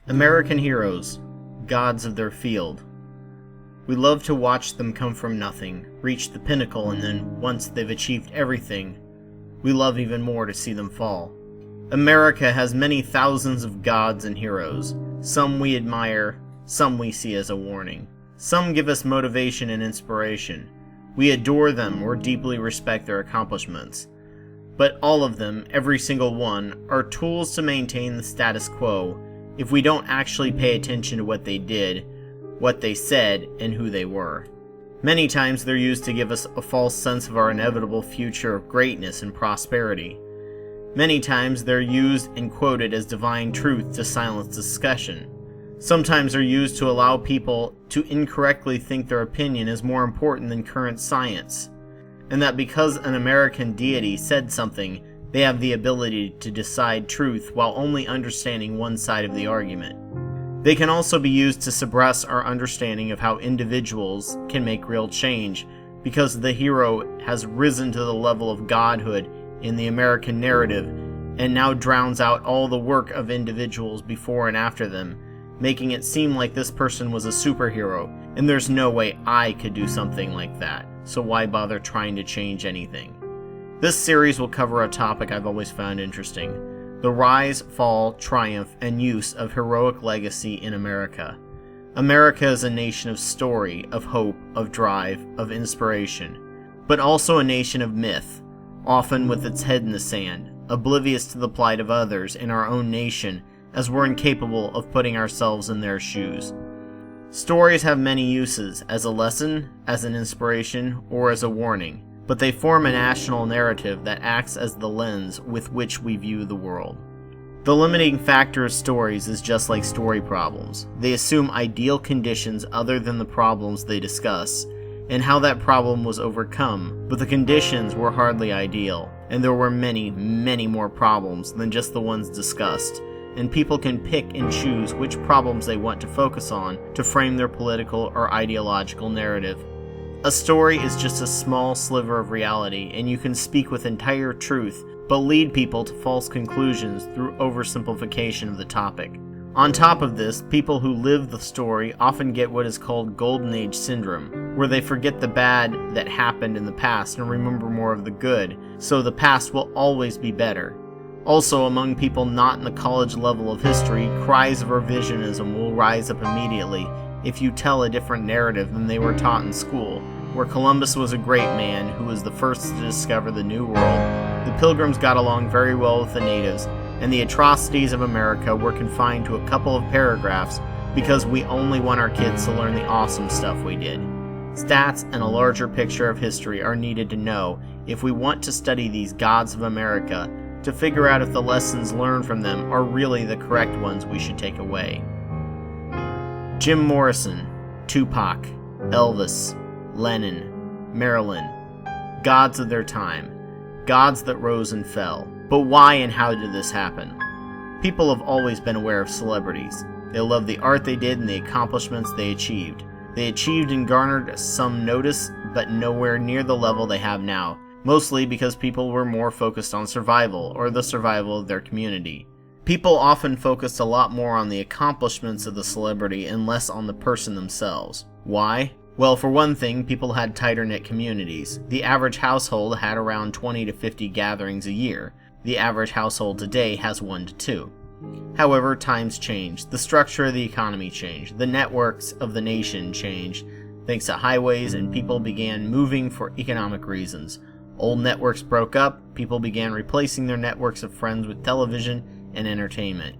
American heroes, gods of their field. We love to watch them come from nothing, reach the pinnacle, and then, once they've achieved everything, we love even more to see them fall. America has many thousands of gods and heroes. Some we admire, some we see as a warning. Some give us motivation and inspiration. We adore them or deeply respect their accomplishments. But all of them, every single one, are tools to maintain the status quo if we don't actually pay attention to what they did, what they said, and who they were. Many times they're used to give us a false sense of our inevitable future of greatness and prosperity. Many times they're used and quoted as divine truth to silence discussion. Sometimes they're used to allow people to incorrectly think their opinion is more important than current science, and that because an American deity said something, they have the ability to decide truth while only understanding one side of the argument. They can also be used to suppress our understanding of how individuals can make real change, because the hero has risen to the level of godhood in the American narrative and now drowns out all the work of individuals before and after them, making it seem like this person was a superhero, and there's no way I could do something like that, so why bother trying to change anything? This series will cover a topic I've always found interesting: the rise, fall, triumph, and use of heroic legacy in America. America is a nation of story, of hope, of drive, of inspiration, but also a nation of myth, often with its head in the sand, oblivious to the plight of others in our own nation, as we're incapable of putting ourselves in their shoes. Stories have many uses, as a lesson, as an inspiration, or as a warning, but they form a national narrative that acts as the lens with which we view the world. The limiting factor of stories is just like story problems. They assume ideal conditions other than the problems they discuss, and how that problem was overcome, but the conditions were hardly ideal, and there were many, many more problems than just the ones discussed, and people can pick and choose which problems they want to focus on to frame their political or ideological narrative. A story is just a small sliver of reality, and you can speak with entire truth, but lead people to false conclusions through oversimplification of the topic. On top of this, people who live the story often get what is called Golden Age syndrome, where they forget the bad that happened in the past and remember more of the good, so the past will always be better. Also, among people not in the college level of history, cries of revisionism will rise up immediately if you tell a different narrative than they were taught in school, where Columbus was a great man who was the first to discover the New World, the Pilgrims got along very well with the natives, and the atrocities of America were confined to a couple of paragraphs because we only want our kids to learn the awesome stuff we did. Stats and a larger picture of history are needed to know if we want to study these gods of America, to figure out if the lessons learned from them are really the correct ones we should take away. Jim Morrison, Tupac, Elvis, Lenin, Marilyn, gods of their time, gods that rose and fell. But why and how did this happen? People have always been aware of celebrities. They loved the art they did and the accomplishments they achieved. They achieved and garnered some notice, but nowhere near the level they have now, mostly because people were more focused on survival, or the survival of their community. People often focused a lot more on the accomplishments of the celebrity and less on the person themselves. Why? Well, for one thing, people had tighter-knit communities. The average household had around 20 to 50 gatherings a year. The average household today has 1 to 2. However, times changed. The structure of the economy changed. The networks of the nation changed, thanks to highways, and people began moving for economic reasons. Old networks broke up, people began replacing their networks of friends with television and entertainment.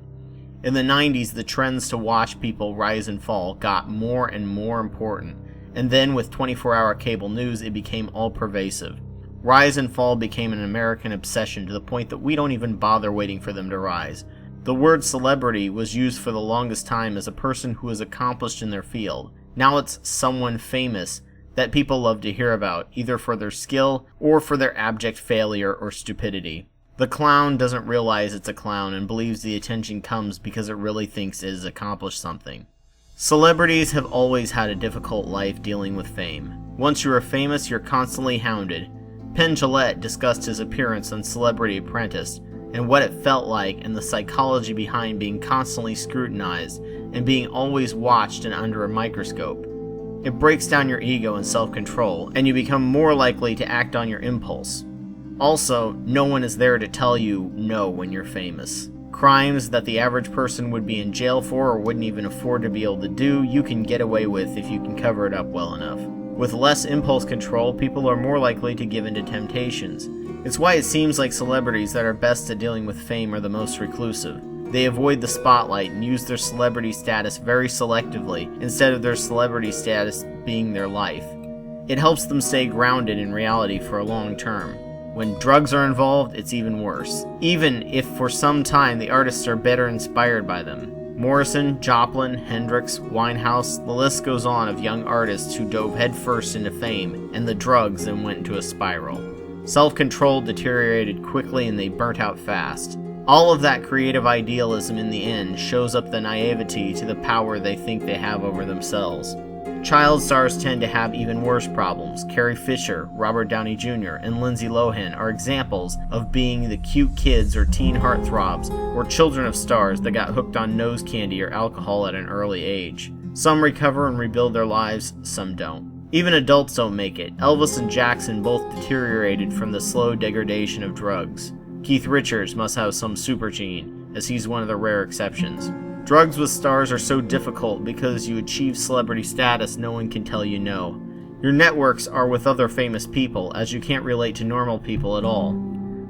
In the 90s, the trends to watch people rise and fall got more and more important, and then with 24-hour cable news, it became all-pervasive. Rise and fall became an American obsession to the point that we don't even bother waiting for them to rise. The word celebrity was used for the longest time as a person who is accomplished in their field. Now it's someone famous that people love to hear about, either for their skill or for their abject failure or stupidity. The clown doesn't realize it's a clown and believes the attention comes because it really thinks it has accomplished something. Celebrities have always had a difficult life dealing with fame. Once you are famous, you're constantly hounded. Penn Jillette discussed his appearance on Celebrity Apprentice, and what it felt like and the psychology behind being constantly scrutinized and being always watched and under a microscope. It breaks down your ego and self-control, and you become more likely to act on your impulse. Also, no one is there to tell you no when you're famous. Crimes that the average person would be in jail for or wouldn't even afford to be able to do, you can get away with if you can cover it up well enough. With less impulse control, people are more likely to give in to temptations. It's why it seems like celebrities that are best at dealing with fame are the most reclusive. They avoid the spotlight and use their celebrity status very selectively instead of their celebrity status being their life. It helps them stay grounded in reality for a long term. When drugs are involved, it's even worse, even if for some time the artists are better inspired by them. Morrison, Joplin, Hendrix, Winehouse, the list goes on of young artists who dove headfirst into fame and the drugs and went into a spiral. Self-control deteriorated quickly and they burnt out fast. All of that creative idealism in the end shows up the naivety to the power they think they have over themselves. Child stars tend to have even worse problems. Carrie Fisher, Robert Downey Jr., and Lindsay Lohan are examples of being the cute kids or teen heartthrobs or children of stars that got hooked on nose candy or alcohol at an early age. Some recover and rebuild their lives, some don't. Even adults don't make it. Elvis and Jackson both deteriorated from the slow degradation of drugs. Keith Richards must have some super gene, as he's one of the rare exceptions. Drugs with stars are so difficult because you achieve celebrity status, no one can tell you no. Your networks are with other famous people, as you can't relate to normal people at all.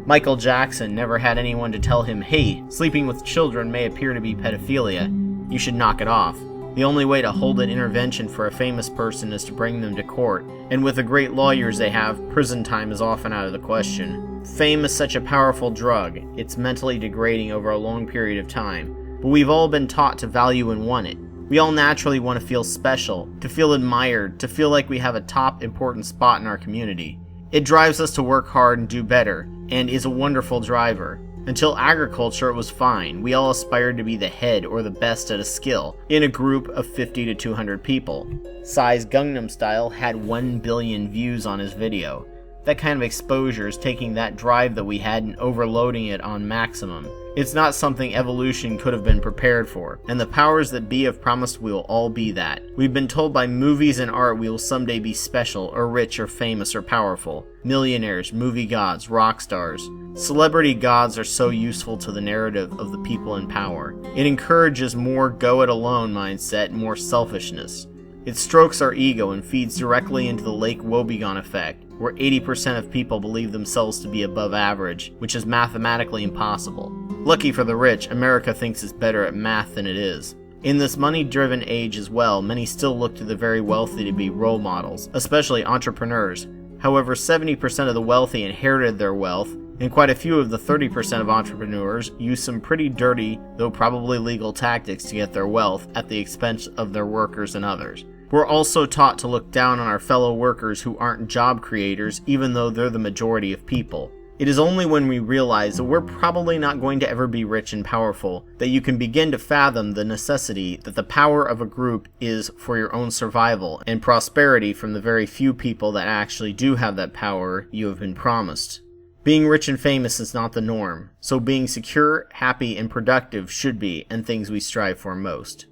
Michael Jackson never had anyone to tell him, hey, sleeping with children may appear to be pedophilia. You should knock it off. The only way to hold an intervention for a famous person is to bring them to court, and with the great lawyers they have, prison time is often out of the question. Fame is such a powerful drug, it's mentally degrading over a long period of time. But we've all been taught to value and want it. We all naturally want to feel special, to feel admired, to feel like we have a top important spot in our community. It drives us to work hard and do better, and is a wonderful driver. Until agriculture, it was fine. We all aspired to be the head or the best at a skill, in a group of 50 to 200 people. Psy's Gangnam Style had 1 billion views on his video. That kind of exposure is taking that drive that we had and overloading it on maximum. It's not something evolution could have been prepared for, and the powers that be have promised we will all be that. We've been told by movies and art we will someday be special, or rich, or famous, or powerful. Millionaires, movie gods, rock stars. Celebrity gods are so useful to the narrative of the people in power. It encourages more go-it-alone mindset and more selfishness. It strokes our ego and feeds directly into the Lake Wobegon effect, where 80% of people believe themselves to be above average, which is mathematically impossible. Lucky for the rich, America thinks it's better at math than it is. In this money-driven age as well, many still look to the very wealthy to be role models, especially entrepreneurs. However, 70% of the wealthy inherited their wealth, and quite a few of the 30% of entrepreneurs use some pretty dirty, though probably legal tactics to get their wealth at the expense of their workers and others. We're also taught to look down on our fellow workers who aren't job creators, even though they're the majority of people. It is only when we realize that we're probably not going to ever be rich and powerful that you can begin to fathom the necessity that the power of a group is for your own survival and prosperity from the very few people that actually do have that power you have been promised. Being rich and famous is not the norm, so being secure, happy, and productive should be, and things we strive for most.